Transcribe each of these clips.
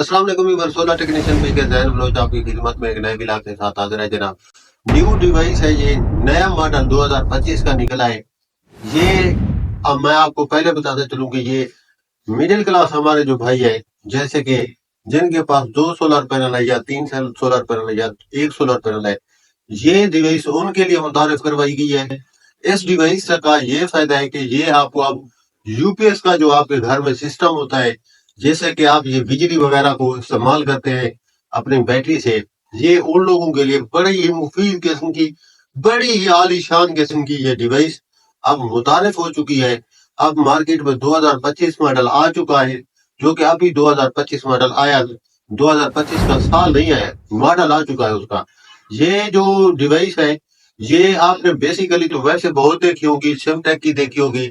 अस्सलाम वालेकुम viewers, solar technician P के जैन बलोच आपकी खिदमत में एक नए ब्लॉग के साथ हाजिर है जनाब। न्यू डिवाइस है, ये नया मॉडल 2025 का निकला है। ये अब मैं आपको पहले बताता चलूं कि ये मिडिल क्लास हमारे जो भाई है, जैसे कि जिनके पास 2 सोलर पैनल है या 3 सोलर पैनल है या 1 सोलर पैनल है, ये डिवाइस उनके लिए मुतारिफ करवाई गई है। इस डिवाइस का ये फायदा है कि ये आपको अब यूपीएस का जो आपके घर में सिस्टम होता है, जैसे कि आप ये बिजली वगैरह को इस्तेमाल करते हैं अपनी बैटरी से, ये उन लोगों के लिए बड़ी ही मुफीद किस्म की, बड़ी ही आलीशान किस्म की ये डिवाइस अब मुतारिफ हो चुकी है। अब मार्केट में 2025 मॉडल आ चुका है, जो कि अभी 2025 मॉडल आया, 2025 का साल नहीं आया, मॉडल आ चुका है उसका। ये जो डिवाइस है, ये आपने बेसिकली तो वैसे बहुत देखी होगी, सिमटेक की देखी होगी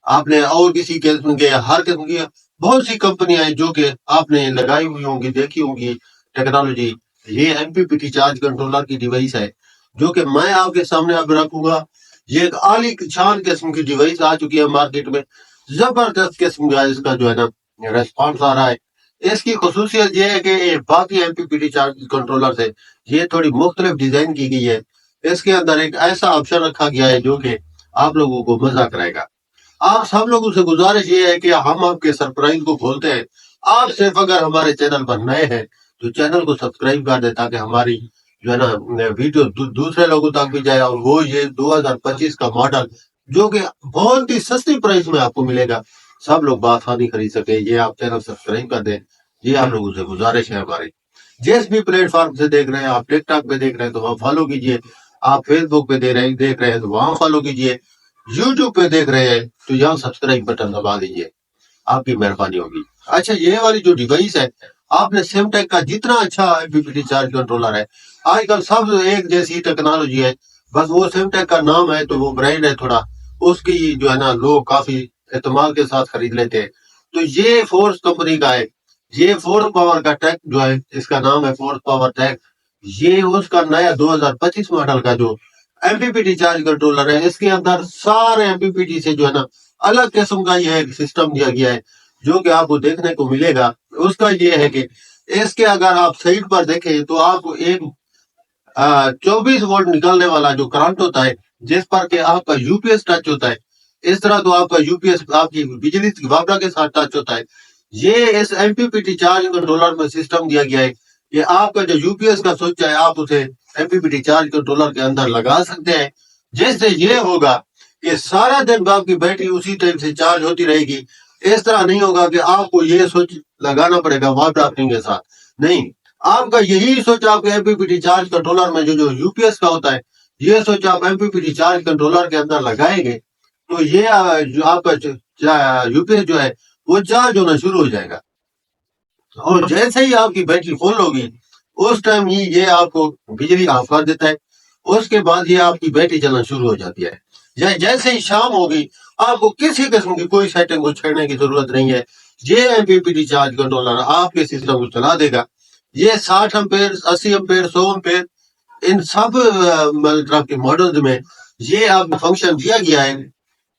आपने, और किसी किस्म के हर किस्म की बहुत सी कंपनियां हैं जो कि आपने लगाई हुई होंगी, देखी होंगी टेक्नोलॉजी। ये एमपीपीटी चार्ज कंट्रोलर की डिवाइस है जो कि मैं आपके सामने अब रखूंगा। ये एक आली शान किस्म की डिवाइस आ चुकी है मार्केट में। जबरदस्त किस्म का इसका जो है ना रेस्पॉन्स आ रहा है। इसकी खसूसियत ये है कि ये बाकी एमपीपीटी चार्ज कंट्रोलर से ये थोड़ी मुख्तलिफ डिजाइन की गई है। इसके अंदर एक ऐसा ऑप्शन रखा गया है जो कि आप लोगों को मजा कराएगा। आप सब लोगों से गुजारिश ये है कि हम आपके सरप्राइज को खोलते हैं। आप सिर्फ अगर हमारे चैनल पर नए हैं तो चैनल को सब्सक्राइब कर दें, ताकि हमारी जो है ना वीडियो दूसरे लोगों तक भी जाए, और वो ये 2025 का मॉडल जो कि बहुत ही सस्ती प्राइस में आपको मिलेगा, सब लोग बआसानी खरीद सके। ये आप चैनल सब्सक्राइब कर दें, ये आप लोगों से गुजारिश है हमारी। जिस भी प्लेटफॉर्म से देख रहे हैं, आप टिकटॉक पे देख रहे हैं तो वहाँ फॉलो कीजिए, आप फेसबुक पे देख रहे हैं तो वहाँ फॉलो कीजिए, यूट्यूब पे देख रहे हैं तो यहाँ सब्सक्राइब बटन दबा दीजिए, आपकी मेहरबानी होगी। अच्छा, ये वाली जो डिवाइस है, आपने सिमटेक का जितना अच्छा एमपीपीटी चार्ज कंट्रोलर है, आजकल सब एक जैसी टेक्नोलॉजी है, बस वो सिमटेक का नाम है तो वो ब्रांड है थोड़ा, उसकी जो है ना लोग काफी एतमाद के साथ खरीद लेते हैं। तो ये फोर्स कंपनी का है, ये फोर्स पावर का टेक जो है, इसका नाम है फोर्स पावर टेक। ये उसका नया 2025 मॉडल का जो एमपीपीटी चार्ज कंट्रोलर है, इसके अंदर सारे एमपीपीटी से जो है ना अलग किस्म का ये सिस्टम दिया गया है जो कि आपको देखने को मिलेगा। उसका ये है कि इसके अगर आप साइड पर देखें तो आपको एक 24 वोल्ट निकलने वाला जो करंट होता है, जिस पर के आपका यूपीएस टच होता है, इस तरह तो आपका यूपीएस आपकी बिजली की वापडा के साथ टच होता है। ये इस एमपीपीटी चार्ज कंट्रोलर में सिस्टम दिया गया है कि आपका जो यूपीएस का स्विच है, आप उसे एमपीपीटी चार्ज कंट्रोलर के अंदर लगा सकते हैं, जिससे ये होगा कि सारा दिन आपकी बैटरी उसी टाइम से चार्ज होती रहेगी। इस तरह नहीं होगा कि आपको ये स्विच लगाना पड़ेगा वाट ड्राफ्टिंग के साथ, नहीं, आपका यही स्विच आपके एमपीपीटी चार्ज कंट्रोलर में जो जो यूपीएस का होता है, ये स्विच आप एमपीपीटी चार्ज कंट्रोलर के अंदर लगाएंगे तो ये जो आपका यूपीएस जो है वो चार्ज होना शुरू हो जाएगा, और जैसे ही आपकी बैटरी फुल होगी उस टाइम ही ये आपको बिजली ऑफ कर देता है। उसके बाद ये आपकी बैटरी चलना शुरू हो जाती है। जैसे ही शाम होगी, आपको किसी किस्म की कोई सेटिंग को छेड़ने की जरूरत नहीं है। ये एमपीपीटी चार्ज कंट्रोलर आपके सिस्टम को चला देगा। ये 60 एम्पेयर, 80 एम्पेयर, 100 एम्पेयर, इन सब मतलब के मॉडल्स में ये आपको फंक्शन दिया गया है।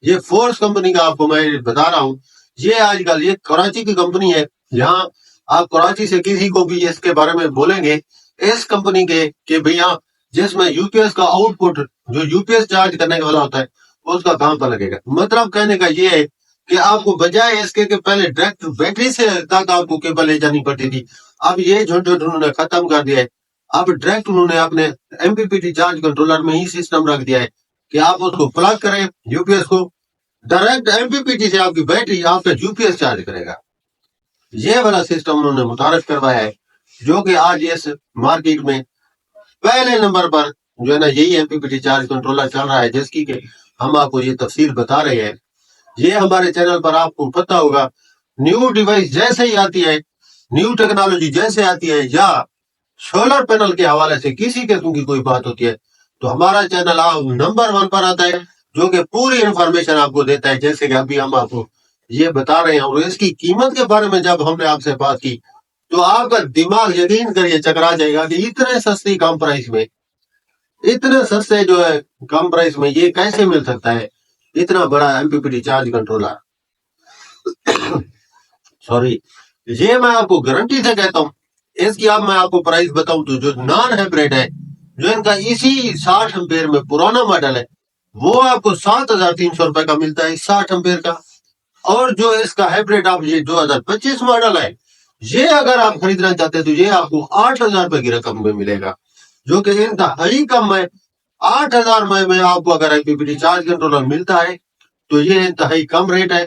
ये फोर्स कंपनी का आपको मैं बता रहा हूँ। ये आजकल ये कराची की कंपनी है। यहाँ आप कराची से किसी को भी इसके बारे में बोलेंगे इस कंपनी के कि भैया जिसमें यूपीएस का आउटपुट जो यूपीएस चार्ज करने वाला होता है उसका कहाँ पर लगेगा। मतलब कहने का ये है कि आपको बजाय इसके कि पहले डायरेक्ट बैटरी से तक आपको केबल ले जानी पड़ती थी, अब ये झंझट उन्होंने खत्म कर दिया है। अब डायरेक्ट उन्होंने अपने एमपीपीटी चार्ज कंट्रोलर में ही सिस्टम रख दिया है कि आप उसको प्लग करें यूपीएस को, डायरेक्ट एमपीपीटी से आपकी बैटरी आपका यूपीएस चार्ज करेगा। ये वाला सिस्टम उन्होंने मुतारिफ करवाया है, जो कि आज इस मार्केट में पहले नंबर पर जो है ना यही एमपीपीटी चार्ज कंट्रोलर चल रहा है, जिसकी कि हम आपको ये तफसील बता रहे हैं। ये हमारे चैनल पर आपको पता होगा, न्यू डिवाइस जैसे ही आती है, न्यू टेक्नोलॉजी जैसे आती है, या सोलर पैनल के हवाले से किसी किस्म की कोई बात होती है, तो हमारा चैनल नंबर 1 पर आता है, जो कि पूरी इंफॉर्मेशन आपको देता है। जैसे कि अभी हम आपको ये बता रहे हैं, और इसकी कीमत के बारे में जब हमने आपसे बात की तो आपका दिमाग यकीन करिए चकरा जाएगा कि इतने सस्ती कम प्राइस में, इतने सस्ते जो है कम प्राइस में ये कैसे मिल सकता है, इतना बड़ा एमपीपीटी चार्ज कंट्रोलर। सॉरी, یہ میں آپ کو گارنٹی سے کہتا ہوں. اس کی اب میں آپ کو پرائز بتاؤں تو جو نان ہائبریڈ ہے، جو ان کا اسی 60 امپیئر میں پرانا ماڈل ہے، وہ آپ کو 7,300 روپے کا ملتا ہے 60 امپیئر کا. اور جو اس کا ہائبریڈ آپ یہ 2025 ماڈل ہے، یہ اگر آپ خریدنا چاہتے ہیں تو یہ آپ کو 8,000 روپے کی رقم میں ملے گا، جو کہ انتہائی کم ہے. 8,000 میں آپ کو اگر IPPT چارج کنٹرولر ملتا ہے تو یہ انتہائی کم ریٹ ہے،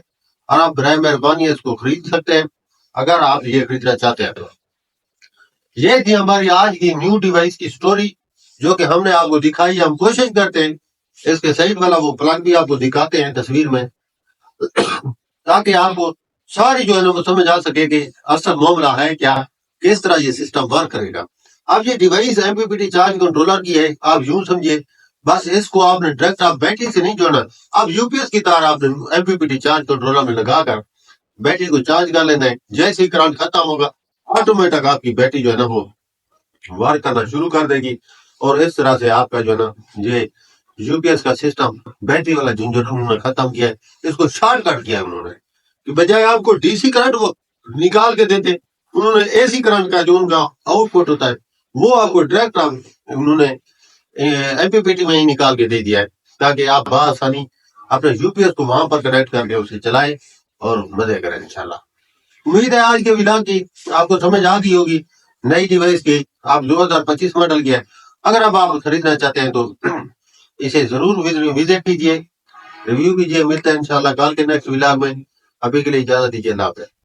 اور آپ برائے مہربانی اس کو خرید سکتے ہیں اگر آپ یہ خریدنا چاہتے ہیں تو. یہ تھی ہماری آج کی نیو ڈیوائس کی سٹوری، جو کہ ہم نے آپ کو دکھائی. ہم کوشش کرتے ہیں اس کے سائڈ والا وہ پلگ بھی آپ کو دکھاتے ہیں تصویر میں، تاکہ آپ کو ساری جو ہے نا وہ سمجھ آ سکے کہ اصل معاملہ ہے کیا، کس طرح یہ سسٹم ورک کرے گا. اب یہ ڈیوائس MPPT چارج کنٹرولر کی ہے، آپ یوں سمجھے بس اس کو آپ نے ڈائریکٹ آپ بیٹری سے نہیں جوڑنا. اب UPS کی تار آپ نے MPPT چارج کنٹرولر میں لگا کر بیٹری کو چارج کر لینا ہے. جیسے ہی کرنٹ ختم ہوگا آٹومیٹک آپ کی بیٹری جو ہے نا وہ ورک کرنا شروع کر دے گی، اور اس طرح سے آپ کا جو ہے نا یہ UPS کا سسٹم بیٹری والا جھنجھٹ انہوں نے ختم کیا ہے. اس کو شارٹ کٹ کیا ہے انہوں نے، کہ بجائے آپ کو DC کرنٹ وہ نکال کے دیتے، انہوں نے AC کرنٹ کا جو ان کا آؤٹ پٹ ہوتا ہے وہ آپ کو ڈائریکٹ انہوں نے MPPT میں ہی نکال کے دے دیا ہے، تاکہ آپ بآسانی اپنے UPS کو وہاں پر کنیکٹ کر کے اسے چلائیں اور مزے کریں انشاءاللہ. امید ہے آج کے ولاگ کی آپ کو سمجھ آ گئی ہوگی نئی ڈیوائس کی. آپ 2025 ماڈل کی ہے، اگر اب آپ خریدنا چاہتے ہیں تو اسے ضرور وزٹ کیجیے، ریویو کیجیے. ملتے ہیں انشاءاللہ کال کے نیکسٹ ولاگ میں. ابھی کے لیے اجازت دیجیے، اللہ حافظ.